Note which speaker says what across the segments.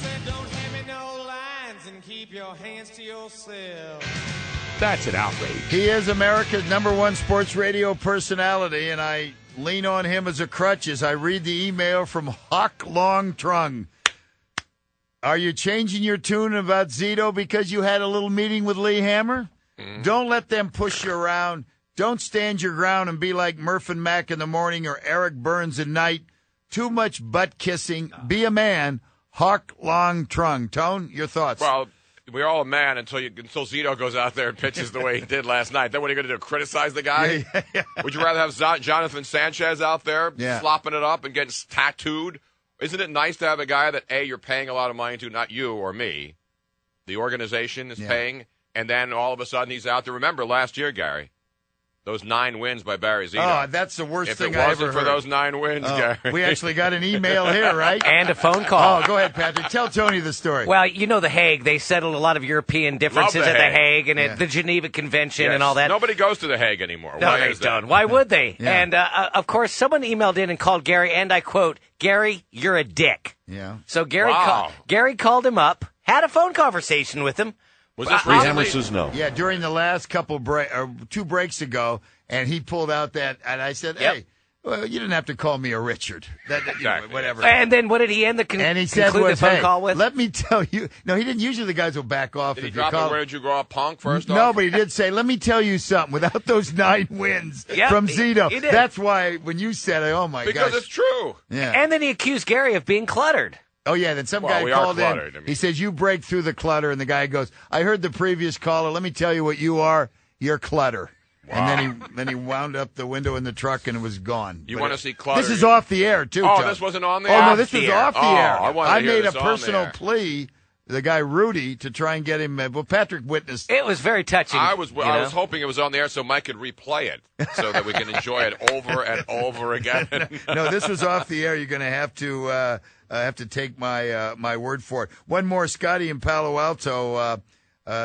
Speaker 1: said, don't hand me no lines and keep your hands to yourself.
Speaker 2: That's an outrage.
Speaker 3: He is America's #1 sports radio personality, and I lean on him as a crutch as I read the email from Hawk Long Trung. Are you changing your tune about Zito because you had a little meeting with Lee Hammer? Don't let them push you around. Don't stand your ground and be like Murph and Mac in the morning or Eric Burns at night. Too much butt kissing. Be a man. Hawk Long Trung. Tone, your thoughts?
Speaker 4: Well, we're all a man until Zito goes out there and pitches the way he did last night. Then what are you going to do, criticize the guy?
Speaker 3: Yeah.
Speaker 4: Would you rather have Jonathan Sanchez out there slopping it up and getting tattooed? Isn't it nice to have a guy that, A, you're paying a lot of money to, not you or me, the organization is paying, and then all of a sudden he's out there. Remember last year, Gary, those 9 wins by Barry Zito.
Speaker 3: Oh, that's the worst thing I ever heard.
Speaker 4: If it wasn't for those 9 wins, Gary.
Speaker 3: We actually got an email here, right?
Speaker 5: And a phone call.
Speaker 3: Oh, go ahead, Patrick. Tell Tony the story.
Speaker 5: Well, you know The Hague. They settled a lot of European differences at The Hague and at the Geneva Convention and all that.
Speaker 4: Nobody goes to The Hague anymore.
Speaker 5: No, they don't. Why would they?
Speaker 3: Yeah.
Speaker 5: And, of course, someone emailed in and called Gary, and I quote, "Gary, you're a dick."
Speaker 3: Yeah.
Speaker 5: So Gary called him up, had a phone conversation with him.
Speaker 4: Was this recently?
Speaker 2: Hammer says no.
Speaker 3: Yeah, during the last couple 2 breaks ago, and he pulled out that, and I said, "Hey, well, you didn't have to call me a Richard." Whatever.
Speaker 5: And then what did he end the
Speaker 3: and he said,
Speaker 5: conclude the phone
Speaker 3: "Hey,
Speaker 5: call with?"
Speaker 3: let me tell you." No, he didn't. Usually, the guys will back off.
Speaker 4: Did he
Speaker 3: if
Speaker 4: drop
Speaker 3: you call.
Speaker 4: it? Where did you grow up, punk? First
Speaker 3: No,
Speaker 4: off,
Speaker 3: but he did say, "Let me tell you something." Without those 9 wins from Zito,
Speaker 5: he did.
Speaker 3: That's why when you said it, oh my god,
Speaker 4: because it's true.
Speaker 3: Yeah.
Speaker 5: And then he accused Gary of being cluttered.
Speaker 3: Oh, yeah, then some guy
Speaker 4: we are
Speaker 3: called
Speaker 4: cluttered,
Speaker 3: in.
Speaker 4: I mean.
Speaker 3: He says, you break through the clutter, and the guy goes, I heard the previous caller. Let me tell you what you are. You're clutter.
Speaker 4: Wow.
Speaker 3: And then he wound up the window in the truck, and it was gone.
Speaker 4: You
Speaker 3: But
Speaker 4: want to see clutter?
Speaker 3: This is off the air, too,
Speaker 4: Oh,
Speaker 3: John.
Speaker 4: this wasn't on the
Speaker 3: Oh,
Speaker 4: air?
Speaker 3: no, this was off the air.
Speaker 4: I
Speaker 3: made a
Speaker 4: this on the
Speaker 3: personal
Speaker 4: air.
Speaker 3: plea, the guy Rudy, to try and get him. Well, Patrick witnessed.
Speaker 5: It was very touching.
Speaker 4: I was hoping it was on the air so Mike could replay it so that we can enjoy it over and over again.
Speaker 3: No, this was off the air. You're going to have to take my word for it. One more, Scotty in Palo Alto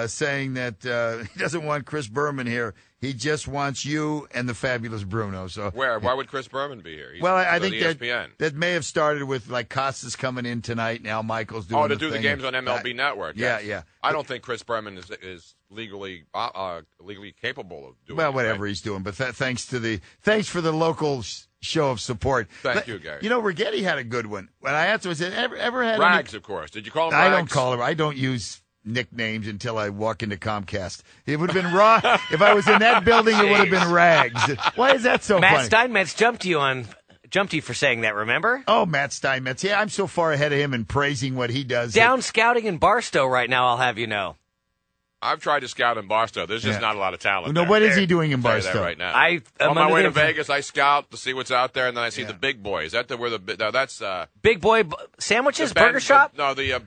Speaker 3: saying that he doesn't want Chris Berman here. He just wants you and the fabulous Bruno. So
Speaker 4: Where? Why would Chris Berman be here?
Speaker 3: Well, I think
Speaker 4: ESPN.
Speaker 3: that may have started with like Costas coming in tonight. Now Michael's doing
Speaker 4: to
Speaker 3: the
Speaker 4: do the
Speaker 3: thing.
Speaker 4: games on MLB Network.
Speaker 3: Yeah,
Speaker 4: yes.
Speaker 3: yeah.
Speaker 4: I don't think Chris Berman is legally capable of doing.
Speaker 3: Well,
Speaker 4: it,
Speaker 3: whatever
Speaker 4: right?
Speaker 3: he's doing, but thanks for the local show of support.
Speaker 4: Thank you, Gary.
Speaker 3: You know, Rigetti had a good one. When I asked him, I said, "Ever had
Speaker 4: Rags, of course. Did you call him
Speaker 3: I
Speaker 4: Rags?
Speaker 3: don't call him. I don't use nicknames until I walk into Comcast. It would have been raw. If I was in that building, it would have been Rags. Why is that so
Speaker 5: Matt
Speaker 3: funny?
Speaker 5: Steinmetz jumped you for saying that, remember?
Speaker 3: Oh, Matt Steinmetz. Yeah, I'm so far ahead of him in praising what he does.
Speaker 5: Down scouting in Barstow right now, I'll have you know.
Speaker 4: I've tried to scout in Barstow. There's just not a lot of talent.
Speaker 3: No,
Speaker 4: there.
Speaker 3: what is he doing in
Speaker 4: I'll tell you that
Speaker 3: Barstow?
Speaker 4: right now?
Speaker 5: I'm
Speaker 4: on my
Speaker 5: under
Speaker 4: way
Speaker 5: the
Speaker 4: to Vegas, I scout to see what's out there, and then I see the big boys. That's
Speaker 5: Big Boy Sandwiches,
Speaker 4: the Ben-
Speaker 5: Burger Shop?
Speaker 4: No, the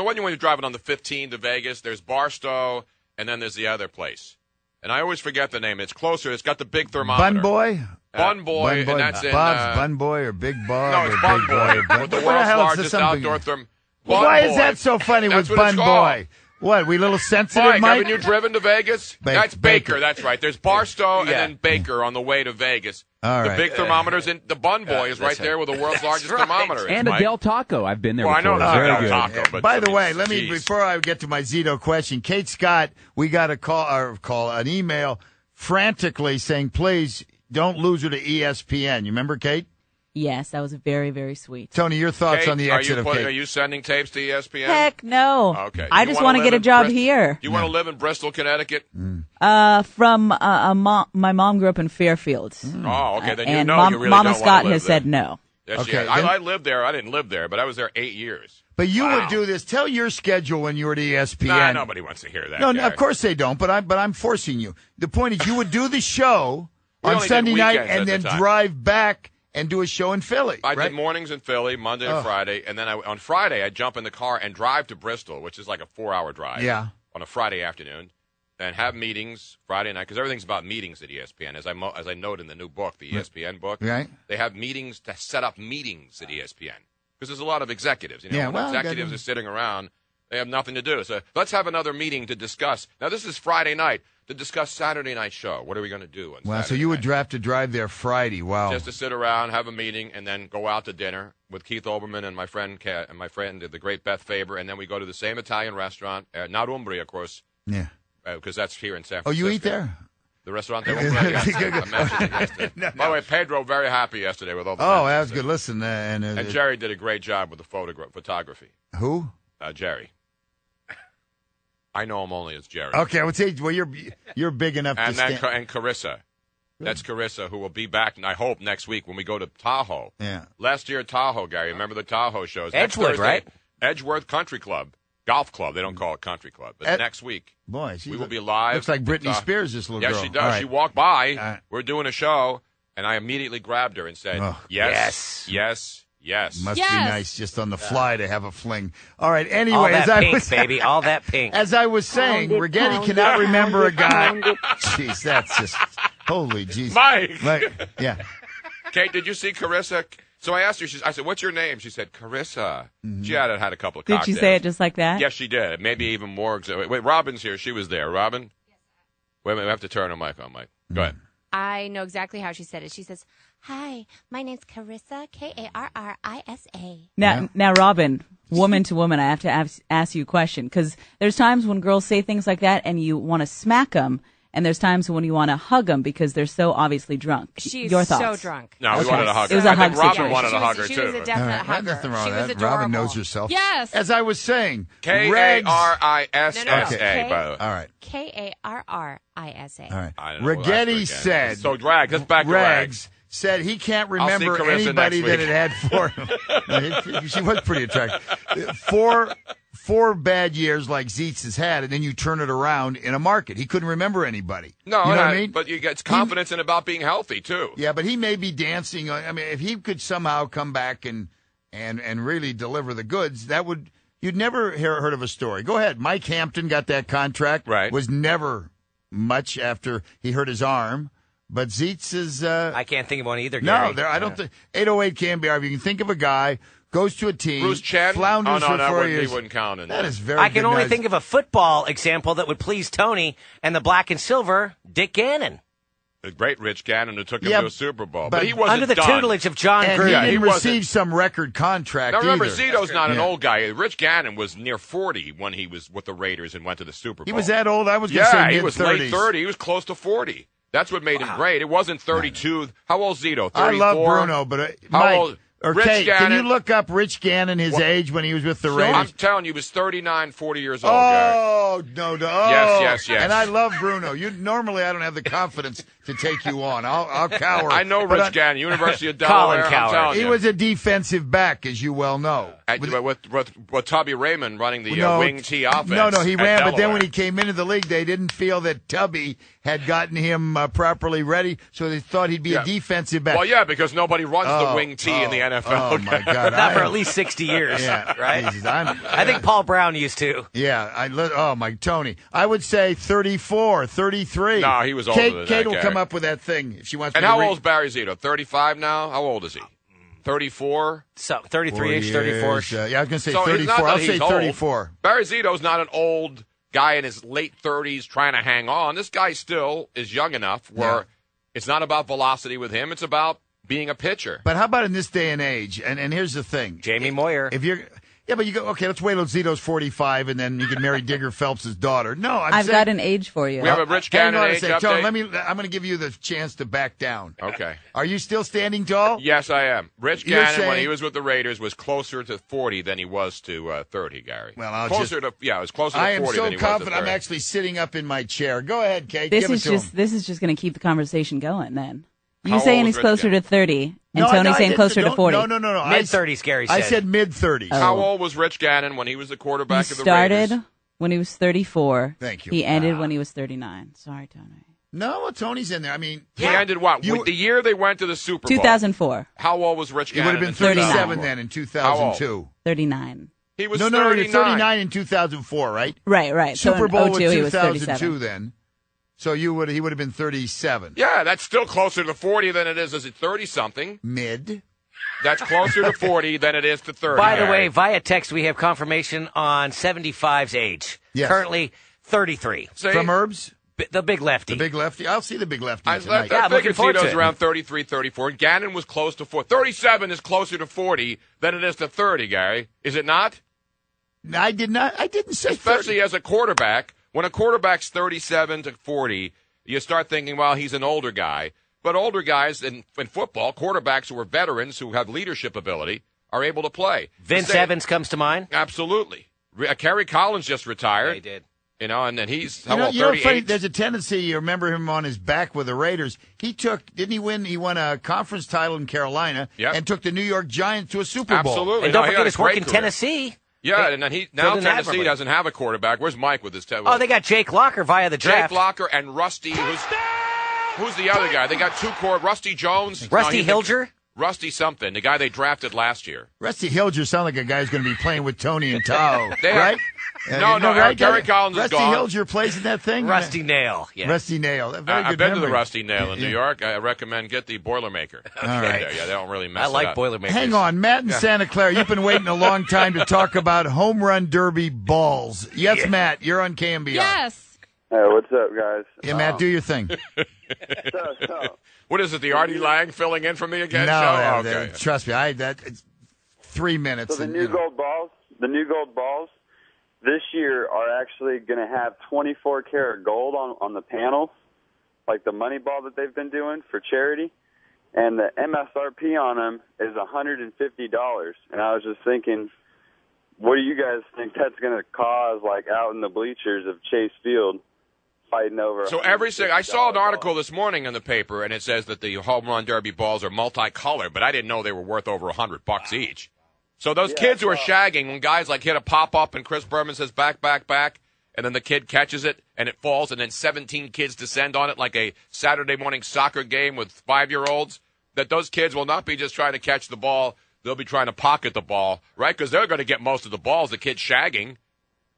Speaker 4: one when you're driving on the 15 to Vegas. There's Barstow, and then there's the other place. And I always forget the name. It's closer. It's got the big thermometer.
Speaker 3: Bun Boy?
Speaker 4: Bun Boy, and that's in
Speaker 3: Bob's Bun Boy or Big Bob?
Speaker 4: No,
Speaker 3: or
Speaker 4: it's Bun
Speaker 3: Big
Speaker 4: Boy. With the world's largest outdoor thermometer.
Speaker 3: Well, why is that so funny
Speaker 4: That's
Speaker 3: with
Speaker 4: what it's
Speaker 3: Bun
Speaker 4: called.
Speaker 3: Boy? What, we a little sensitive,
Speaker 4: Mike,
Speaker 3: Mike?
Speaker 4: haven't you driven to Vegas? That's Baker. That's right. There's Barstow and then Baker on the way to Vegas.
Speaker 3: All
Speaker 4: the
Speaker 3: right.
Speaker 4: big thermometers, and the Bun Boy is right there with the world's largest thermometer.
Speaker 6: And a Del Taco. I've been there
Speaker 4: Well,
Speaker 6: before.
Speaker 4: I know
Speaker 6: Very
Speaker 4: Del
Speaker 6: good.
Speaker 4: Taco, but
Speaker 3: By the way,
Speaker 4: jeez.
Speaker 3: before I get to my Zito question, Kate Scott, we got an email frantically saying, please don't lose her to ESPN. You remember, Kate?
Speaker 7: Yes, that was very, very sweet.
Speaker 3: Tony, your thoughts
Speaker 4: Kate,
Speaker 3: on the exit of Kate?
Speaker 4: Are you sending tapes to ESPN?
Speaker 7: Heck no.
Speaker 4: Okay.
Speaker 7: I just want to get a job here.
Speaker 4: You want to live in Bristol, Connecticut?
Speaker 7: From my mom grew up in Fairfield.
Speaker 4: Oh, okay. Then you
Speaker 7: and
Speaker 4: know you really
Speaker 7: Mama
Speaker 4: don't
Speaker 7: Scott
Speaker 4: want to live
Speaker 7: has said
Speaker 4: there.
Speaker 7: no.
Speaker 4: Yes,
Speaker 3: Okay,
Speaker 4: yeah.
Speaker 3: then-
Speaker 4: I lived there. I didn't live there, but I was there 8 years.
Speaker 3: But you would do this. Tell your schedule when you were at ESPN.
Speaker 4: Nah, nobody wants to hear that.
Speaker 3: No,
Speaker 4: Gary.
Speaker 3: of course they don't. But I'm forcing you. The point is, you would do the show
Speaker 4: We
Speaker 3: on
Speaker 4: only did
Speaker 3: Sunday night
Speaker 4: weekends at
Speaker 3: and
Speaker 4: the
Speaker 3: then
Speaker 4: time.
Speaker 3: drive back and do a show in Philly.
Speaker 4: I
Speaker 3: right?
Speaker 4: did mornings in Philly, Monday to Friday, and then on Friday I'd jump in the car and drive to Bristol, which is like a 4-hour drive.
Speaker 3: Yeah.
Speaker 4: On a Friday afternoon, and have meetings Friday night because everything's about meetings at ESPN. As I note in the new book, the ESPN book,
Speaker 3: Right.
Speaker 4: They have meetings to set up meetings at ESPN because there's a lot of executives. You know,
Speaker 3: Yeah,
Speaker 4: when
Speaker 3: well,
Speaker 4: executives are sitting around, They have nothing to do. So let's have another meeting to discuss. Now, this is Friday night to discuss Saturday night show. What are we going to do on Saturday
Speaker 3: so you would
Speaker 4: night?
Speaker 3: have to drive there Friday. Wow.
Speaker 4: Just to sit around, have a meeting, and then go out to dinner with Keith Olbermann and my friend, the great Beth Faber, and then we go to the same Italian restaurant, not Umbria, of course.
Speaker 3: Yeah.
Speaker 4: Because that's here in San
Speaker 3: Oh,
Speaker 4: Francisco.
Speaker 3: you eat there?
Speaker 4: The restaurant they were
Speaker 3: No.
Speaker 4: By the way, Pedro very happy yesterday with all the
Speaker 3: Oh, that was good. Listen,
Speaker 4: and Jerry did a great job with the photography.
Speaker 3: Who?
Speaker 4: Jerry. I know him only as Jerry.
Speaker 3: Okay, I would say, well, you're big enough
Speaker 4: and
Speaker 3: to stand.
Speaker 4: And Carissa. That's Carissa, who will be back, and I hope, next week when we go to Tahoe.
Speaker 3: Yeah.
Speaker 4: Last year, Tahoe, Gary. Remember the Tahoe shows?
Speaker 5: Edgewood, right?
Speaker 4: Edgeworth Country Club. Golf club. They don't call it country club. But next week,
Speaker 3: boy,
Speaker 4: we will be live.
Speaker 3: Looks like Britney Spears, this little girl.
Speaker 4: Yes, she does.
Speaker 3: Right.
Speaker 4: She walked by. We're doing a show, and I immediately grabbed her and said, yes.
Speaker 3: Must be nice just on the fly to have a fling. All right, anyway.
Speaker 5: All that pink, baby. All that pink.
Speaker 3: As I was saying, Rigetti cannot remember a guy. Jeez, that's just, holy jeez.
Speaker 4: Mike.
Speaker 3: Yeah.
Speaker 4: Kate, did you see Carissa? So I asked her, I said, what's your name? She said, Carissa. Mm-hmm. She had a couple of cocktails.
Speaker 7: Did she say it just like that?
Speaker 4: Yes, she did. Maybe even more. Wait, Robin's here. She was there. Robin? Yes. Wait a minute. We have to turn her mic on, Mike. Go ahead.
Speaker 2: I know exactly how she said it. She says, hi, my name's Carissa, Karrisa.
Speaker 7: Now, Robin, woman to woman, I have to ask you a question, because there's times when girls say things like that and you want to smack them, and there's times when you want to hug them because they're so obviously drunk.
Speaker 2: She's
Speaker 7: Your thoughts?
Speaker 2: so drunk.
Speaker 4: No, we wanted to hug her.
Speaker 7: It was a hug
Speaker 4: I think Robin
Speaker 7: situation.
Speaker 4: wanted to hug her,
Speaker 2: She
Speaker 4: too.
Speaker 2: was a definite hugger.
Speaker 3: Nothing wrong
Speaker 2: She
Speaker 3: with
Speaker 2: was
Speaker 3: that.
Speaker 2: adorable.
Speaker 3: Robin knows herself.
Speaker 2: Yes.
Speaker 3: As I was saying,
Speaker 4: Karissa.
Speaker 2: No.
Speaker 4: By the way.
Speaker 3: All right.
Speaker 2: Karrisa.
Speaker 3: All right.
Speaker 4: I don't know.
Speaker 3: Rigetti said.
Speaker 4: So drag. Let's back to Rags.
Speaker 3: Said he can't remember
Speaker 4: Carissa
Speaker 3: anybody
Speaker 4: next
Speaker 3: that had four. She was pretty attractive. Four bad years like Zeitz has had, and then you turn it around in a market. He couldn't remember anybody.
Speaker 4: No,
Speaker 3: you know what I mean?
Speaker 4: But you get confidence in about being healthy too.
Speaker 3: Yeah, but he may be dancing. I mean, if he could somehow come back and really deliver the goods, that would you'd never heard of a story. Go ahead. Mike Hampton got that contract.
Speaker 4: Right.
Speaker 3: Was never much after he hurt his arm. But Zeitz is.
Speaker 5: I can't think of one either, Gary.
Speaker 3: No, I don't think. 808 KNBR. If you can think of a guy, goes to a team,
Speaker 4: Bruce Chen?
Speaker 3: flounders for 4 years.
Speaker 4: He wouldn't count in
Speaker 3: that. Is very.
Speaker 5: I can
Speaker 3: good
Speaker 5: only
Speaker 3: guys.
Speaker 5: think of a football example that would please Tony and the black and silver, Dick Gannon.
Speaker 4: The great Rich Gannon who took him to a Super Bowl.
Speaker 3: but
Speaker 4: But he wasn't
Speaker 5: under the
Speaker 4: done.
Speaker 5: tutelage of John
Speaker 3: And
Speaker 5: Gruden.
Speaker 3: he didn't
Speaker 4: wasn't.
Speaker 3: receive some record contract.
Speaker 4: Now remember,
Speaker 3: either.
Speaker 4: Zito's not an old guy. Rich Gannon was near 40 when he was with the Raiders and went to the Super Bowl.
Speaker 3: He was that old. I was going to say
Speaker 4: he
Speaker 3: mid-30s.
Speaker 4: was late 30. He was close to 40. That's what made him great. It wasn't 32. How old's Zito? 34?
Speaker 3: I love Bruno, but
Speaker 4: How
Speaker 3: Mike,
Speaker 4: old?
Speaker 3: or
Speaker 4: Rich
Speaker 3: Kate,
Speaker 4: Gannon.
Speaker 3: can you look up Rich Gannon, his age when he was with the Raiders?
Speaker 4: I'm telling you, he was 39, 40 years old, Gary.
Speaker 3: Oh, no.
Speaker 4: Yes.
Speaker 3: And I love Bruno. Normally, I don't have the confidence to take you on. I'll cower.
Speaker 4: I know
Speaker 3: But
Speaker 4: Rich Gannon, University of
Speaker 5: Colin
Speaker 4: Delaware. I'm
Speaker 5: Coward.
Speaker 4: telling
Speaker 3: He
Speaker 4: you.
Speaker 3: was a defensive back, as you well know.
Speaker 4: With Tubby Raymond running the wing T offense.
Speaker 3: No, he
Speaker 4: at
Speaker 3: ran. But then
Speaker 4: Delaware.
Speaker 3: when he came into the league, they didn't feel that Tubby had gotten him properly ready, so they thought he'd be a defensive back.
Speaker 4: Well, yeah, because nobody runs the wing T in the NFL.
Speaker 3: Oh, my God.
Speaker 5: Not for at least 60 years, right?
Speaker 3: Jesus,
Speaker 5: I think Paul Brown used to.
Speaker 3: Yeah, my Tony. I would say 34, 33.
Speaker 4: No, he was older than that,
Speaker 3: Kate will
Speaker 4: Gary.
Speaker 3: come up with that thing if she wants
Speaker 4: And
Speaker 3: me to
Speaker 4: how old's Barry Zito? 35 now? How old is he? 34?
Speaker 5: So 33-ish, 34-ish.
Speaker 3: I was going to say
Speaker 4: So it's
Speaker 3: 34.
Speaker 4: not that
Speaker 3: I'll say
Speaker 4: he's old.
Speaker 3: 34.
Speaker 4: Barry Zito's not an old guy in his late 30s trying to hang on. This guy still is young enough where it's not about velocity with him. It's about being a pitcher.
Speaker 3: But how about in this day and age? And here's the thing.
Speaker 5: Jamie Moyer.
Speaker 3: If you're... Yeah, but you go, okay, let's wait till Zito's 45, and then you can marry Digger Phelps' daughter. No,
Speaker 7: I've
Speaker 3: saying,
Speaker 7: got an age for you.
Speaker 4: We have a Rich
Speaker 3: hang
Speaker 4: Gannon
Speaker 3: on a
Speaker 4: age
Speaker 3: second.
Speaker 4: update.
Speaker 3: Tony, I'm going to give you the chance to back down.
Speaker 4: Okay.
Speaker 3: Are you still standing tall?
Speaker 4: Yes, I am. Rich
Speaker 3: You're
Speaker 4: Gannon, when
Speaker 3: saying-
Speaker 4: he was with the Raiders, was closer to 40 than he was to 30, Gary.
Speaker 3: Well,
Speaker 4: it was closer to 40
Speaker 3: I am
Speaker 4: than
Speaker 3: so
Speaker 4: he was to
Speaker 3: confident
Speaker 4: 30.
Speaker 3: I'm actually sitting up in my chair. Go ahead, Kate.
Speaker 7: This
Speaker 3: give
Speaker 7: is
Speaker 3: it to
Speaker 7: just
Speaker 3: him.
Speaker 7: this is just going to keep the conversation going. Then
Speaker 4: How
Speaker 7: you saying
Speaker 4: old
Speaker 7: he's
Speaker 4: is Rich
Speaker 7: closer
Speaker 4: Gannon?
Speaker 7: to 30, and
Speaker 3: No,
Speaker 7: Tony's
Speaker 3: I
Speaker 7: saying
Speaker 3: didn't-
Speaker 7: closer to 40.
Speaker 3: No.
Speaker 5: Mid-30s, Gary said.
Speaker 3: I said mid-30s.
Speaker 7: Oh.
Speaker 4: How old was Rich Gannon when he was the quarterback
Speaker 7: He
Speaker 4: of the
Speaker 7: started
Speaker 4: Raiders?
Speaker 7: when he was 34.
Speaker 3: Thank you.
Speaker 7: He ended when he was 39. Sorry, Tony.
Speaker 3: No, well, Tony's in there. I mean,
Speaker 4: He ended what?
Speaker 3: You-
Speaker 4: With the year they went to the Super Bowl.
Speaker 7: 2004,
Speaker 4: How old was Rich
Speaker 3: he would
Speaker 4: Gannon?
Speaker 3: have been
Speaker 4: in
Speaker 3: 37
Speaker 4: 2004?
Speaker 3: then in 2002.
Speaker 7: 39.
Speaker 4: He was
Speaker 3: No,
Speaker 4: 39.
Speaker 3: you're 39 in 2004, right?
Speaker 7: Right. So
Speaker 3: Super
Speaker 7: in
Speaker 3: Bowl
Speaker 7: 02,
Speaker 3: was
Speaker 7: he was
Speaker 3: 2002
Speaker 7: 37.
Speaker 3: then. So he would have been 37.
Speaker 4: Yeah, that's still closer to 40 than it is as a 30-something.
Speaker 3: Mid.
Speaker 4: That's closer to 40 than it is to 30.
Speaker 5: By the way, via text, we have confirmation on 75's age.
Speaker 3: Yes.
Speaker 5: Currently 33.
Speaker 4: See?
Speaker 3: From Herbs?
Speaker 5: The big lefty.
Speaker 3: The big lefty? I'll see the big lefty
Speaker 4: I
Speaker 3: tonight.
Speaker 4: figured Zito's around 33, 34. Gannon was close to 40. 37 is closer to 40 than it is to 30, Gary. Is it not?
Speaker 3: I didn't say
Speaker 4: Especially
Speaker 3: 30.
Speaker 4: as a quarterback. When a quarterback's 37 to 40, you start thinking, well, he's an older guy. But older guys in football, quarterbacks who are veterans who have leadership ability, are able to play.
Speaker 5: Vince Evans comes to mind.
Speaker 4: Absolutely. Kerry Collins just retired.
Speaker 5: Yeah, he did.
Speaker 4: You know, and then he's
Speaker 3: You know,
Speaker 4: 38.
Speaker 3: funny, there's a tendency, you remember him on his back with the Raiders. Didn't he win? He won a conference title in Carolina and took the New York Giants to a Super Bowl.
Speaker 4: Absolutely.
Speaker 5: And don't forget his work in Tennessee.
Speaker 4: Yeah, and then Tennessee doesn't have a quarterback. Where's Mike with his?
Speaker 5: Oh, they got Jake Locker via the draft.
Speaker 4: Jake Locker and Rusty, who's the other guy? They got two core. Rusty Jones.
Speaker 5: Rusty Hilger.
Speaker 4: Rusty something, the guy they drafted last year.
Speaker 3: Rusty Hilger sounds like a guy who's going to be playing with Tony and Tao, right?
Speaker 4: No,
Speaker 3: right?
Speaker 4: Gary Collins is gone.
Speaker 3: Rusty Hilger plays in that thing?
Speaker 5: Rusty Nail. Yeah.
Speaker 3: Rusty Nail.
Speaker 4: I've been to the Rusty Nail in New York. I recommend get the Boilermaker.
Speaker 3: All right.
Speaker 4: Yeah, they don't really mess
Speaker 5: I like
Speaker 4: it up.
Speaker 5: Boilermakers.
Speaker 3: Hang on, Matt in Santa Clara, you've been waiting a long time to talk about home run derby balls. Yes, Matt, you're on KNBR.
Speaker 2: Yes.
Speaker 6: Hey, what's up, guys?
Speaker 3: Yeah, Matt, do your thing.
Speaker 4: What is it, the Artie Lang filling in for me again?
Speaker 3: No,
Speaker 4: show? Okay.
Speaker 3: Trust me, it's 3 minutes.
Speaker 6: So the new gold balls this year are actually going to have 24 karat gold on the panels, like the money ball that they've been doing for charity. And the MSRP on them is $150. And I was just thinking, what do you guys think that's going to cause, like out in the bleachers of Chase Field? Fighting over.
Speaker 4: So I saw an article this morning in the paper, and it says that the home run derby balls are multicolored, but I didn't know they were worth over $100 each. So those kids who are shagging, when guys like hit a pop up and Chris Berman says back, and then the kid catches it and it falls, and then 17 kids descend on it like a Saturday morning soccer game with 5-year-olds, that those kids will not be just trying to catch the ball, they'll be trying to pocket the ball, right? Because they're going to get most of the balls, the kids shagging,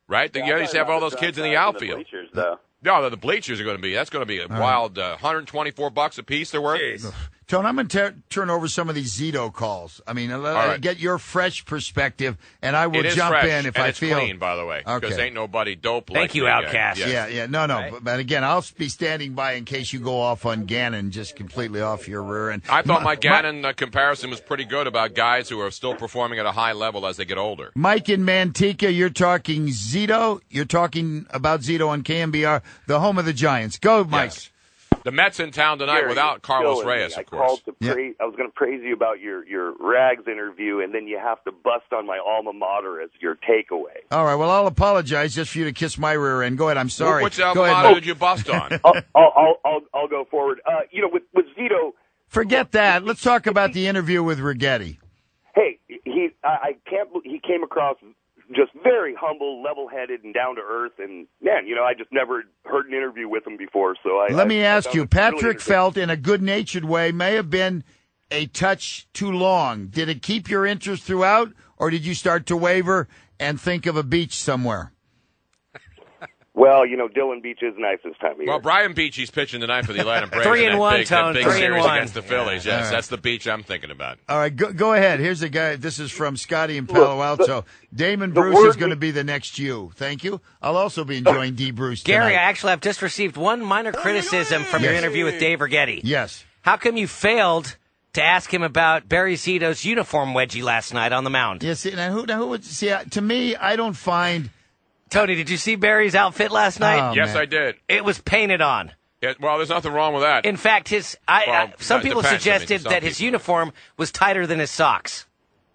Speaker 4: right? You used to have all those kids in the outfield.
Speaker 6: Bleachers, though.
Speaker 4: No, the bleachers are going to be. That's going to be a wild $124 a piece. They're worth.
Speaker 3: Jeez. Tone, I'm going to turn over some of these Zito calls. I mean, get your fresh perspective, and I will jump in if I feel.
Speaker 4: It's clean, by the way, because ain't nobody dope.
Speaker 5: Thank you, Outcast.
Speaker 3: Yeah. No. Right? But again, I'll be standing by in case you go off on Gannon, just completely off your rear end.
Speaker 4: I thought my Gannon comparison was pretty good about guys who are still performing at a high level as they get older.
Speaker 3: Mike in Manteca, you're talking Zito. You're talking about Zito on KNBR, the home of the Giants. Go, Mike.
Speaker 4: Yes. The Mets in town tonight without Carlos Reyes, of course.
Speaker 8: I was going to praise you about your Rags interview, and then you have to bust on my alma mater as your takeaway.
Speaker 3: All right, well, I'll apologize just for you to kiss my rear end. Go ahead, I'm sorry.
Speaker 4: Which alma mater did you bust on?
Speaker 8: I'll go forward. With Zito.
Speaker 3: Forget that. Let's talk about the interview with Righetti.
Speaker 8: Hey, he came across just very humble, level-headed, and down-to-earth. And, man, I just never heard an interview with him before. So
Speaker 3: Let me ask you, Patrick
Speaker 8: really
Speaker 3: felt in a good-natured way may have been a touch too long. Did it keep your interest throughout, or did you start to waver and think of a beach somewhere?
Speaker 8: Well, Dylan Beach is nice this time of year.
Speaker 4: Well, Brian Beachy's pitching tonight for the Atlanta Braves.
Speaker 5: 3-1, Tone.
Speaker 4: Big
Speaker 5: 3-1
Speaker 4: series against the Phillies. Yes,
Speaker 3: right.
Speaker 4: that's the beach I'm thinking about.
Speaker 3: All right, go ahead. Here's a guy. This is from Scotty in Palo Alto. Damon Bruce is going to be the next you. Thank you. I'll also be enjoying D. Bruce tonight.
Speaker 5: Gary, I have just received one minor criticism from your interview with Dave Righetti.
Speaker 3: Yes.
Speaker 5: How come you failed to ask him about Barry Zito's uniform wedgie last night on the mound?
Speaker 3: Yes. Now who would see? To me, I don't find.
Speaker 5: Tony, did you see Barry's outfit last night?
Speaker 4: Yes, I did.
Speaker 5: It was painted on.
Speaker 4: Yeah, well, there's nothing wrong with that.
Speaker 5: In fact, some people suggested that his uniform was tighter than his socks.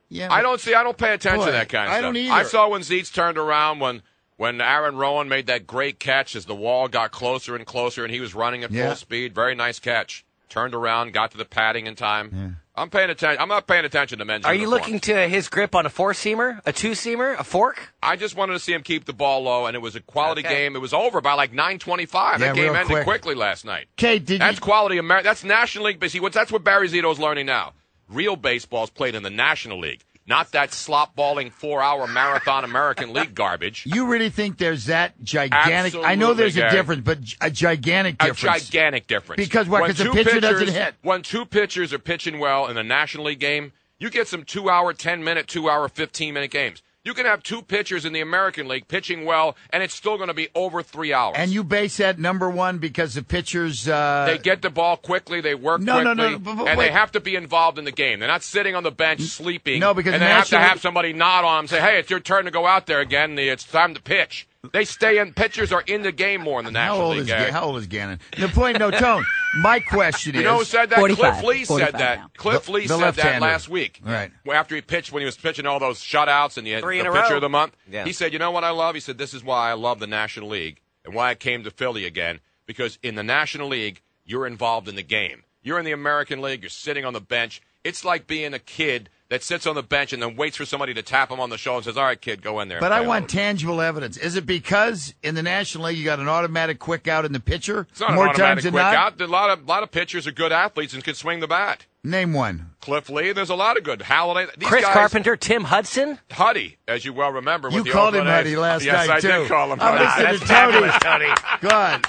Speaker 3: Yeah,
Speaker 4: I don't pay attention to that kind of stuff.
Speaker 3: I don't either.
Speaker 4: I saw when Zeitz turned around when Aaron Rowan made that great catch as the wall got closer and closer and he was running at full speed. Very nice catch. Turned around, got to the padding in time. Yeah. I'm paying attention. I'm not paying attention to men's
Speaker 5: Are
Speaker 4: uniforms.
Speaker 5: you looking to his grip on a four-seamer, a two-seamer, a fork?
Speaker 4: I just wanted to see him keep the ball low, and it was a quality game. It was over by like 9:25. That game ended quickly last night. That's quality America. That's National League. See, that's what Barry Zito's learning now. Real baseball's played in the National League. Not that slop-balling 4-hour marathon American League garbage.
Speaker 3: You really think there's that gigantic?
Speaker 4: Absolutely,
Speaker 3: I know there's
Speaker 4: Gary.
Speaker 3: a difference, but a gigantic difference.
Speaker 4: A gigantic difference.
Speaker 3: Because what? Because the pitcher doesn't hit.
Speaker 4: When two pitchers are pitching well in the National League game, You get some 2-hour, 10-minute, 2-hour, 15-minute games. You can have two pitchers in the American League pitching well, and it's still going to be over 3 hours.
Speaker 3: And you base that, number one, because the pitchers...
Speaker 4: they get the ball quickly, they work quickly,
Speaker 3: but
Speaker 4: and they have to be involved in the game. They're not sitting on the bench sleeping,
Speaker 3: because
Speaker 4: and they have to have somebody nod on them and say, hey, it's your turn to go out there again. It's time to pitch. They stay in. Pitchers are in the game more in the National League.
Speaker 3: How old is Gannon? The point, Tone, my question is...
Speaker 4: You know who said that?
Speaker 7: 45,
Speaker 4: Cliff Lee said that.
Speaker 7: now.
Speaker 4: Cliff Lee said that last week.
Speaker 3: Right.
Speaker 4: After he pitched, when he was pitching all those shutouts and the pitcher of the month, he said, you know what I love? He said, this is why I love the National League and why I came to Philly again, because in the National League, you're involved in the game. You're in the American League, you're sitting on the bench. It's like being a kid that sits on the bench and then waits for somebody to tap him on the shoulder and says, all right, kid, go in there.
Speaker 3: But I want tangible evidence. Is it because in the National League you got an automatic quick out in the pitcher?
Speaker 4: It's not
Speaker 3: more
Speaker 4: an automatic
Speaker 3: times than
Speaker 4: quick
Speaker 3: not?
Speaker 4: out. A lot of pitchers are good athletes and can swing the bat.
Speaker 3: Name one.
Speaker 4: Cliff Lee. There's a lot of good. Halliday.
Speaker 5: Chris Carpenter, Tim Hudson.
Speaker 4: Huddy, as you well remember.
Speaker 3: You
Speaker 4: with the
Speaker 3: called him
Speaker 4: Oakland
Speaker 3: Huddy
Speaker 4: A's.
Speaker 3: last
Speaker 4: yes,
Speaker 3: night, too.
Speaker 4: Yes, I did call him
Speaker 3: I'm
Speaker 4: Huddy.
Speaker 3: listening to Tony. God.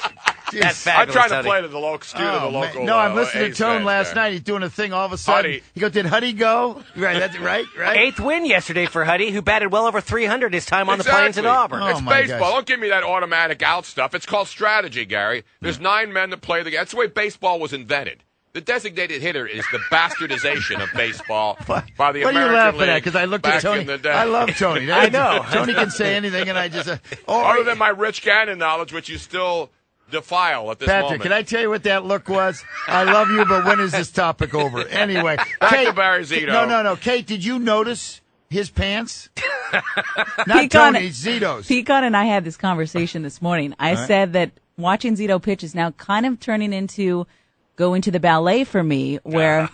Speaker 5: That's fabulous,
Speaker 4: I'm trying to
Speaker 5: Tony.
Speaker 4: play to the local.
Speaker 3: No, I'm listening
Speaker 4: A's
Speaker 3: to Tone
Speaker 4: fans
Speaker 3: last
Speaker 4: there.
Speaker 3: night. He's doing a thing. All of a sudden,
Speaker 4: Huddy.
Speaker 3: he goes, "Did Huddy go?" Right, that's right.
Speaker 5: 8th win yesterday for Huddy, who batted well over 300 his time on the Plains at Auburn.
Speaker 3: Oh,
Speaker 4: It's
Speaker 3: my
Speaker 4: baseball.
Speaker 3: gosh.
Speaker 4: Don't give me that automatic out stuff. It's called strategy, Gary. There's 9 men that play the game. That's the way baseball was invented. The designated hitter is the bastardization of baseball by the
Speaker 3: What are
Speaker 4: American
Speaker 3: you laughing
Speaker 4: League
Speaker 3: at? Because I looked at
Speaker 4: back
Speaker 3: Tony.
Speaker 4: in the day.
Speaker 3: I love Tony.
Speaker 5: I know.
Speaker 3: Tony can say anything, and I just
Speaker 4: Other than my Rich Gannon knowledge, which you still defile at this
Speaker 3: Patrick,
Speaker 4: moment.
Speaker 3: can I tell you what that look was? I love you, but when is this topic over? Anyway,
Speaker 4: Back to Barry Zito.
Speaker 3: No. Kate, did you notice his pants? Not Tony, Zito's.
Speaker 7: Pecan and I had this conversation this morning. I said that watching Zito pitch is now kind of turning into going to the ballet for me, where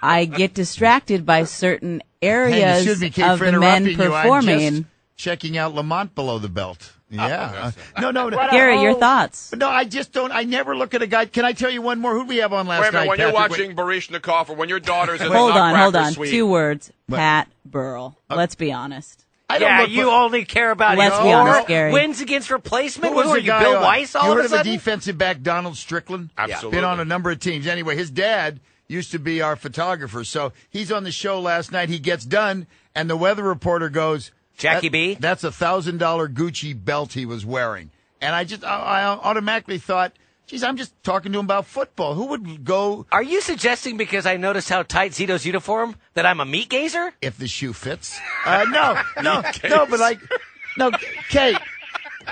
Speaker 7: I get distracted by certain areas
Speaker 3: excuse me, Kate,
Speaker 7: of
Speaker 3: for
Speaker 7: the men
Speaker 3: interrupting you. I'm
Speaker 7: performing.
Speaker 3: just checking out Lamont below the belt. Yeah. No.
Speaker 7: Gary, your thoughts?
Speaker 3: No, I just don't. I never look at a guy. Can I tell you one more? Who do we have on last
Speaker 4: Wait a minute.
Speaker 3: night?
Speaker 4: When you're
Speaker 3: Patrick?
Speaker 4: watching Baryshnikov or when your daughter's in the
Speaker 7: Hold
Speaker 4: Nutcracker
Speaker 7: on.
Speaker 4: Suite.
Speaker 7: 2 words. Pat Burrell. Let's be honest.
Speaker 3: I don't
Speaker 5: Yeah,
Speaker 3: look,
Speaker 5: you only care about
Speaker 7: Let's
Speaker 5: your
Speaker 7: be honest, Gary.
Speaker 5: wins against replacement.
Speaker 3: Who was
Speaker 5: What were
Speaker 3: the
Speaker 5: you,
Speaker 3: guy?
Speaker 5: Bill Weiss? All
Speaker 3: you
Speaker 5: of
Speaker 3: heard
Speaker 5: a
Speaker 3: of a
Speaker 5: sudden,
Speaker 3: defensive back, Donald Strickland?
Speaker 4: Absolutely.
Speaker 3: Been on a number of teams. Anyway, his dad used to be our photographer, so he's on the show last night. He gets done, and the weather reporter goes,
Speaker 5: Jackie B?
Speaker 3: That's a $1,000 Gucci belt he was wearing. And I automatically thought, geez, I'm just talking to him about football. Who would go
Speaker 5: Are you suggesting because I noticed how tight Zito's uniform that I'm a meatgazer?
Speaker 3: if the shoe fits? No, Kate.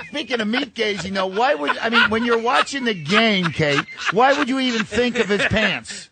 Speaker 3: Speaking of meat gazing, when you're watching the game, Kate, why would you even think of his pants?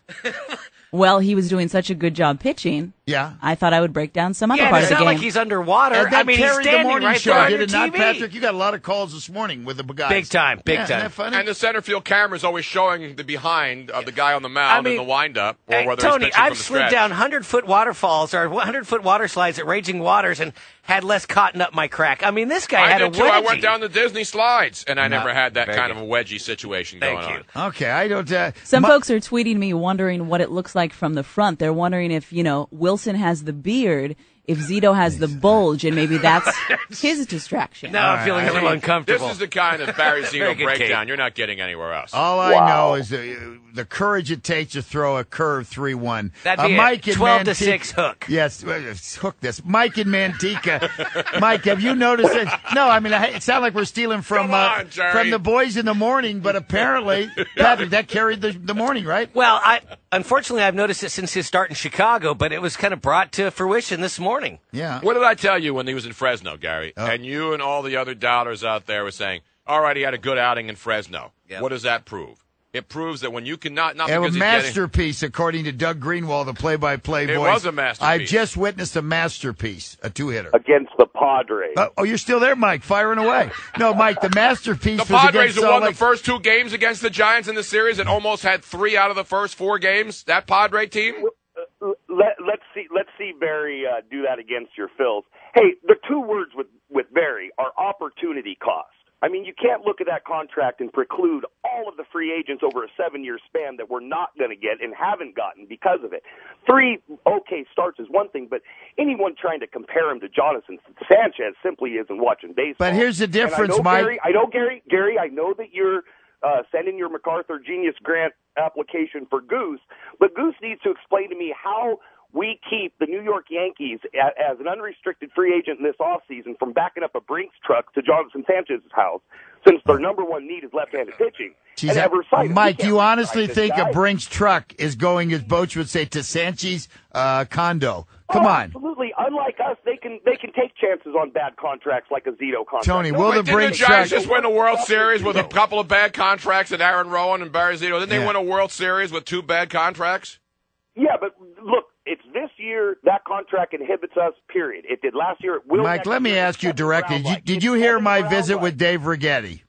Speaker 7: Well, he was doing such a good job pitching.
Speaker 3: Yeah.
Speaker 7: I thought I would break down some other
Speaker 5: Yeah,
Speaker 7: part
Speaker 5: it's
Speaker 7: of the
Speaker 5: not
Speaker 7: game.
Speaker 5: like he's underwater.
Speaker 3: And that
Speaker 5: I mean, he's
Speaker 3: carried the
Speaker 5: standing
Speaker 3: morning
Speaker 5: right
Speaker 3: show,
Speaker 5: there on
Speaker 3: did
Speaker 5: your
Speaker 3: it not,
Speaker 5: TV.
Speaker 3: Patrick? You got a lot of calls this morning with the guys.
Speaker 5: Big time.
Speaker 3: Yeah, isn't that funny?
Speaker 4: And the center field camera is always showing the behind of the guy on the mound in the windup, or whether
Speaker 5: Tony,
Speaker 4: he's pitching
Speaker 5: I've
Speaker 4: from the
Speaker 5: slid
Speaker 4: stretch.
Speaker 5: down 100-foot waterfalls or 100-foot water slides at Raging Waters and had less cotton up my crack. I mean, this guy had
Speaker 4: I
Speaker 5: a
Speaker 4: did too. I
Speaker 5: wedgie.
Speaker 4: went down the Disney slides, and I never had that
Speaker 5: very
Speaker 4: kind
Speaker 5: good.
Speaker 4: of a wedgie situation
Speaker 5: Thank
Speaker 4: going
Speaker 5: you.
Speaker 4: on.
Speaker 3: Okay, I don't.
Speaker 7: Some folks are tweeting me wondering what it looks like from the front. They're wondering if, Wilson has the beard, if Zito has the bulge, and maybe that's his distraction.
Speaker 5: Now I'm feeling a little uncomfortable.
Speaker 4: This is the kind of Barry
Speaker 5: Very
Speaker 4: Zito
Speaker 5: good,
Speaker 4: breakdown
Speaker 5: Kate.
Speaker 4: you're not getting anywhere else.
Speaker 3: All I know is the courage it takes to throw a curve 3-1.
Speaker 5: That'd be
Speaker 3: Mike
Speaker 5: a
Speaker 3: in
Speaker 5: 12-6 hook.
Speaker 3: Yes, hook this. Mike in Manteca. Mike, have you noticed it? No, I mean, it sounds like we're stealing from
Speaker 4: Come on, Jerry.
Speaker 3: from the boys in the morning, but apparently, Patrick, that carried the morning, right?
Speaker 5: Well, unfortunately, I've noticed it since his start in Chicago, but it was kind of brought to fruition this morning.
Speaker 3: Yeah.
Speaker 4: What did I tell you when he was in Fresno, Gary? And you and all the other doubters out there were saying, all right, he had a good outing in Fresno.
Speaker 5: Yep.
Speaker 4: What does that prove? It proves that when you cannot, not
Speaker 3: A
Speaker 4: because he's getting,
Speaker 3: masterpiece, according to Doug Greenwald, the play-by-play voice.
Speaker 4: It was a masterpiece.
Speaker 3: I've just witnessed a masterpiece, a two-hitter.
Speaker 8: Against the Padres.
Speaker 3: Oh, you're still there, Mike, firing away. No, Mike, the masterpiece
Speaker 4: the
Speaker 3: was
Speaker 4: Padres
Speaker 3: against
Speaker 4: who
Speaker 3: Salt
Speaker 4: won the
Speaker 3: Lake.
Speaker 4: first 2 games against the Giants in the series and almost had 3 out of the first 4 games. That Padre team.
Speaker 8: Let's see Barry do that against your Phils. Hey, the 2 words with Barry are opportunity cost. I mean, you can't look at that contract and preclude all of the free agents over a 7-year span that we're not going to get and haven't gotten because of it. 3 okay starts is one thing, but anyone trying to compare him to Jonathan Sanchez simply isn't watching baseball.
Speaker 3: But here's the difference,
Speaker 8: and I know,
Speaker 3: Mike.
Speaker 8: Gary, I know that you're sending your MacArthur Genius Grant application for Goose, but Goose needs to explain to me how we keep the New York Yankees as an unrestricted free agent in this offseason from backing up a Brinks truck to Jonathan Sanchez's house, since their number one need is left-handed pitching.
Speaker 3: Jeez, Mike, you honestly think a Brinks truck is going, as Boch would say, to Sanchi's condo? Come on.
Speaker 8: Absolutely. Unlike us, they can take chances on bad contracts like a Zito contract.
Speaker 3: Tony, will the Brinks
Speaker 4: truck... Didn't the Giants
Speaker 3: truck...
Speaker 4: just win a World Series with a couple of bad contracts at Aaron Rowan and Barry Zito? Didn't they win a World Series with 2 bad contracts?
Speaker 8: Yeah, but look, it's this year that contract inhibits us, period. It did last year. It will.
Speaker 3: Mike, let me ask you directly. Did you hear my visit with Dave Righetti?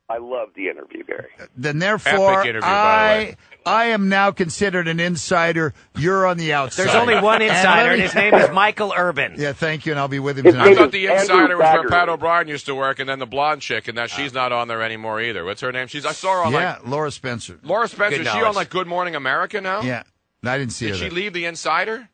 Speaker 8: I loved the interview, Gary.
Speaker 3: Then therefore,
Speaker 4: Epic interview, by the way.
Speaker 3: I am now considered an insider. You're on the outside.
Speaker 5: There's only one insider, and his name is Michael Urban.
Speaker 3: Yeah, thank you, and I'll be with him tonight.
Speaker 4: I thought the insider was where Pat O'Brien used to work, and then the blonde chick, and that she's not on there anymore either. What's her name? I saw her on
Speaker 3: Laura Spencer.
Speaker 4: Laura Spencer. Is she on Good Morning America now?
Speaker 3: Yeah. I didn't see her.
Speaker 4: Did she leave the insider?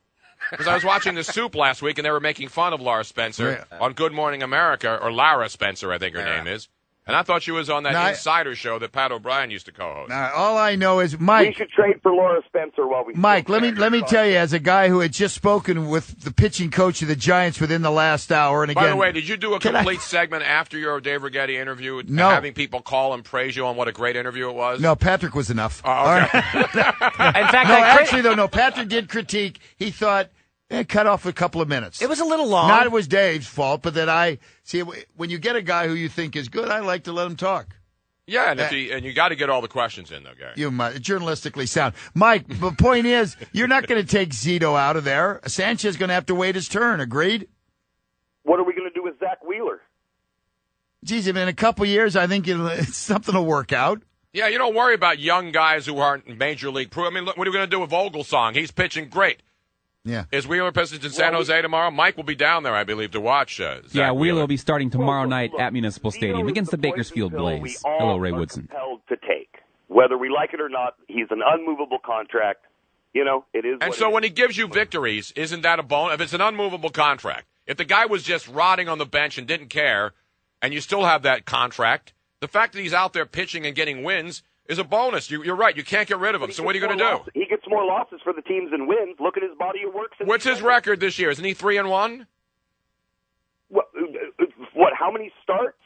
Speaker 4: Because I was watching The Soup last week, and they were making fun of Laura Spencer on Good Morning America, or Lara Spencer, I think her name is. And I thought she was on that insider show that Pat O'Brien used to co-host.
Speaker 3: All I know is, Mike...
Speaker 8: We should trade for Laura Spencer while we...
Speaker 3: Mike, let me tell you, as a guy who had just spoken with the pitching coach of the Giants within the last hour, and again...
Speaker 4: By the way, did you do a complete segment after your Dave Righetti interview?
Speaker 3: No.
Speaker 4: Having people call and praise you on what a great interview it was?
Speaker 3: No, Patrick was enough.
Speaker 4: Oh, okay.
Speaker 5: In fact,
Speaker 3: actually, though, Patrick did critique. He thought... cut off a couple of minutes.
Speaker 5: It was a little long.
Speaker 3: Not it was Dave's fault, but that when you get a guy who you think is good, I like to let him talk.
Speaker 4: Yeah, and you got to get all the questions in, though, Gary.
Speaker 3: You journalistically sound. Mike, the point is, you're not going to take Zito out of there. Sanchez is going to have to wait his turn. Agreed?
Speaker 8: What are we going to do with Zach Wheeler?
Speaker 3: Geez, in a couple of years, I think something will work out.
Speaker 4: Yeah, you don't worry about young guys who aren't major league pro. I mean, look, what are we going to do with Vogelsong? He's pitching great.
Speaker 3: Yeah.
Speaker 4: Is Wheeler pitching in San Jose tomorrow? Mike will be down there, I believe, to watch.
Speaker 9: Zach Wheeler will be starting tomorrow night at Municipal Stadium against the Bakersfield Blaze. Hello, Ray Woodson.
Speaker 8: Compelled to take, whether we like it or not. He's an unmovable contract. It is.
Speaker 4: And so when he gives you victories, isn't that a bonus? If it's an unmovable contract, if the guy was just rotting on the bench and didn't care, and you still have that contract, the fact that he's out there pitching and getting wins is a bonus. You're right. You can't get rid of him. So what are you going to do?
Speaker 8: He gets more losses for the teams than wins. Look at his body of work.
Speaker 4: What's his record this year? Isn't he 3-1?
Speaker 8: What? How many starts?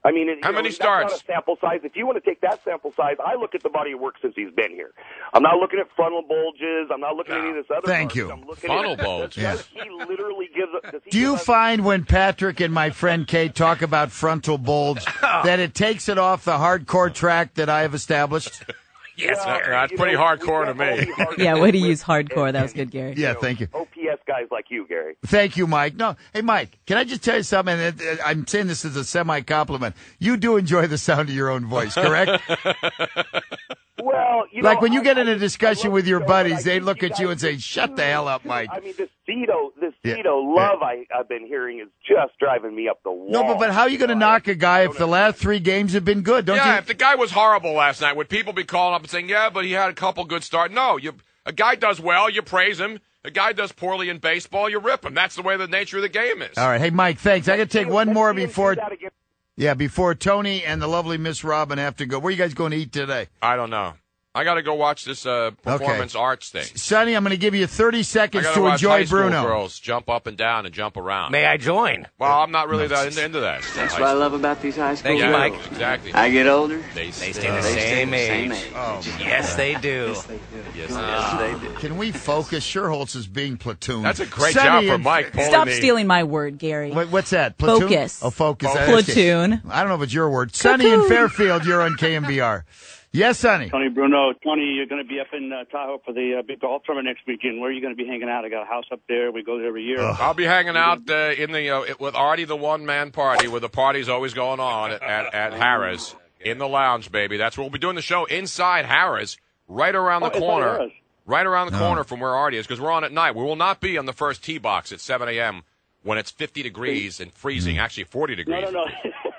Speaker 8: I mean,
Speaker 4: how many starts?
Speaker 8: That's not a sample size. If you want to take that sample size, I look at the body of work since he's been here. I'm not looking at frontal bulges. I'm not looking at any of this other.
Speaker 3: Thank you.
Speaker 8: I'm looking
Speaker 4: frontal
Speaker 8: at
Speaker 4: bulge.
Speaker 3: Yeah.
Speaker 8: He literally gives.
Speaker 3: Do you find when Patrick and my friend Kate talk about frontal bulge that it takes it off the hardcore track that I have established?
Speaker 4: Yes, that's pretty hardcore to me.
Speaker 7: Yeah, way to use hardcore. That was good, Gary.
Speaker 3: Yeah, thank you.
Speaker 8: OPS guys like you, Gary.
Speaker 3: Thank you, Mike. No, hey, Mike, can I just tell you something? I'm saying this as a semi-compliment. You do enjoy the sound of your own voice, correct?
Speaker 8: Well,
Speaker 3: like when you get in a discussion with your buddies, they look at you and say, "Shut the hell up, Mike."
Speaker 8: I mean, this Zito love I've been hearing is just driving me up the wall.
Speaker 3: No, but how are you going to knock a guy if the last 3 games have been good? Don't you?
Speaker 4: If the guy was horrible last night, would people be calling up and saying, "Yeah, but he had a couple good starts"? No, a guy does well, you praise him. A guy does poorly in baseball, you rip him. That's the way the nature of the game is.
Speaker 3: All right, hey Mike, thanks. I got to take one more before Tony and the lovely Miss Robin have to go. Where are you guys going to eat today?
Speaker 4: I don't know. I got to go watch this performance arts thing.
Speaker 3: Sonny, I'm going to give you 30 seconds to
Speaker 4: watch
Speaker 3: enjoy
Speaker 4: high school
Speaker 3: Bruno.
Speaker 4: Girls jump up and down and jump around.
Speaker 5: May I join?
Speaker 4: Well, I'm not really that into that.
Speaker 10: That's what I love about these high school
Speaker 5: girls. Thank you, Mike.
Speaker 4: Exactly.
Speaker 10: I get older.
Speaker 5: They stay the same age.
Speaker 3: Oh,
Speaker 5: yes, they do.
Speaker 10: Yes, they do.
Speaker 3: Can we focus? Sherholtz is being platoon.
Speaker 4: That's a great job for Mike.
Speaker 7: Stop stealing my word, Gary.
Speaker 3: What's that? Platoon?
Speaker 7: Focus.
Speaker 3: Oh, focus.
Speaker 7: Platoon.
Speaker 3: I don't know if it's your word. Sonny in Fairfield, you're on KNBR. Yes, Sonny.
Speaker 11: Tony Bruno. Tony, you're going to be up in Tahoe for the big golf tournament next weekend. Where are you going to be hanging out? I got a house up there. We go there every year.
Speaker 4: I'll be hanging out in the with Artie, the one-man party, where the party's always going on at Harrah's in the lounge, baby. That's where we'll be doing the show inside Harrah's, right around the corner. Right around the corner from where Artie is, because we're on at night. We will not be on the first tee box at 7 a.m. when it's 50 degrees and freezing, actually 40 degrees.
Speaker 11: No.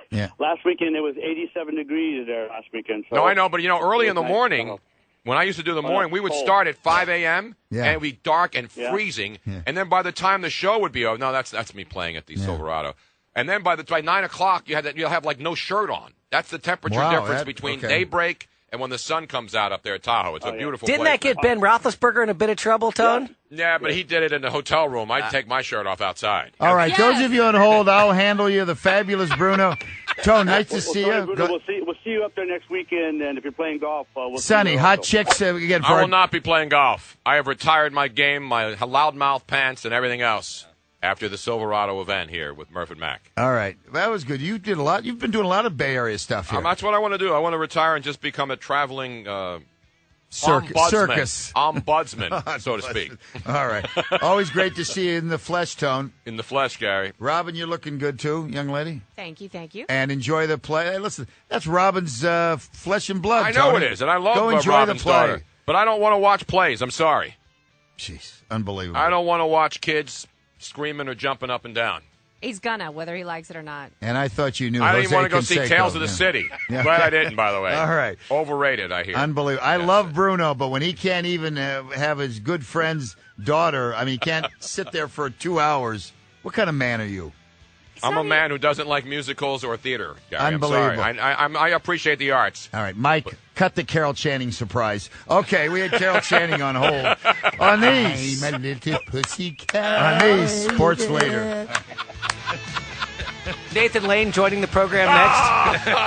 Speaker 3: Yeah.
Speaker 11: Last weekend it was 87 degrees there last weekend. So
Speaker 4: no, I know, but early in the morning, when I used to do the morning, we would start at 5 a.m. and it'd be dark and freezing, and then by the time the show would be over, no, that's me playing at the Silverado, and then by 9 o'clock you'll have like no shirt on. That's the temperature difference between daybreak and when the sun comes out up there at Tahoe. It's a beautiful
Speaker 5: Didn't
Speaker 4: place.
Speaker 5: that get Ben Roethlisberger in a bit of trouble, Tone?
Speaker 4: Yeah, but he did it in the hotel room. I'd take my shirt off outside.
Speaker 3: All right, those of you on hold, I'll handle you. The fabulous Bruno. Tone, nice to see you.
Speaker 11: Bruno, we'll see you up there next weekend, and if you're playing golf, we'll
Speaker 3: Sonny,
Speaker 11: see you
Speaker 3: hot
Speaker 11: also.
Speaker 3: chicks again.
Speaker 4: I will not be playing golf. I have retired my game, my loudmouth pants, and everything else after the Silverado event here with Murph and Mac.
Speaker 3: All right, that was good. You did a lot. You've been doing a lot of Bay Area stuff here.
Speaker 4: That's what I want to do. I want to retire and just become a traveling
Speaker 3: circus.
Speaker 4: Ombudsman, so to speak.
Speaker 3: All right. Always great to see you in the flesh, Tone.
Speaker 4: In the flesh, Gary.
Speaker 3: Robin, you're looking good, too, young lady.
Speaker 2: Thank you.
Speaker 3: And enjoy the play. Hey, listen, that's Robin's flesh and blood,
Speaker 4: I know
Speaker 3: Tony.
Speaker 4: it is, and I love
Speaker 3: Go enjoy
Speaker 4: Robin's
Speaker 3: the play.
Speaker 4: daughter. But I don't want to watch plays. I'm sorry.
Speaker 3: Jeez, unbelievable.
Speaker 4: I don't want to watch kids screaming or jumping up and down.
Speaker 2: He's gonna, whether he likes it or not.
Speaker 3: And I thought you knew.
Speaker 4: I didn't
Speaker 3: Jose
Speaker 4: want to go see
Speaker 3: Canseco.
Speaker 4: Tales of the City.
Speaker 3: Yeah.
Speaker 4: Glad I didn't, by the way.
Speaker 3: All right.
Speaker 4: Overrated, I hear.
Speaker 3: Unbelievable. I love Bruno, but when he can't even have his good friend's daughter, I mean, he can't sit there for 2 hours. What kind of man are you?
Speaker 4: I'm a man who doesn't like musicals or theater, Gary.
Speaker 3: Unbelievable.
Speaker 4: I'm sorry. I appreciate the arts.
Speaker 3: All right, Mike, cut the Carol Channing surprise. Okay, we had Carol Channing on hold. On these.
Speaker 12: I'm a little pussycat.
Speaker 3: On these, Sports Later.
Speaker 5: Nathan Lane joining the program next.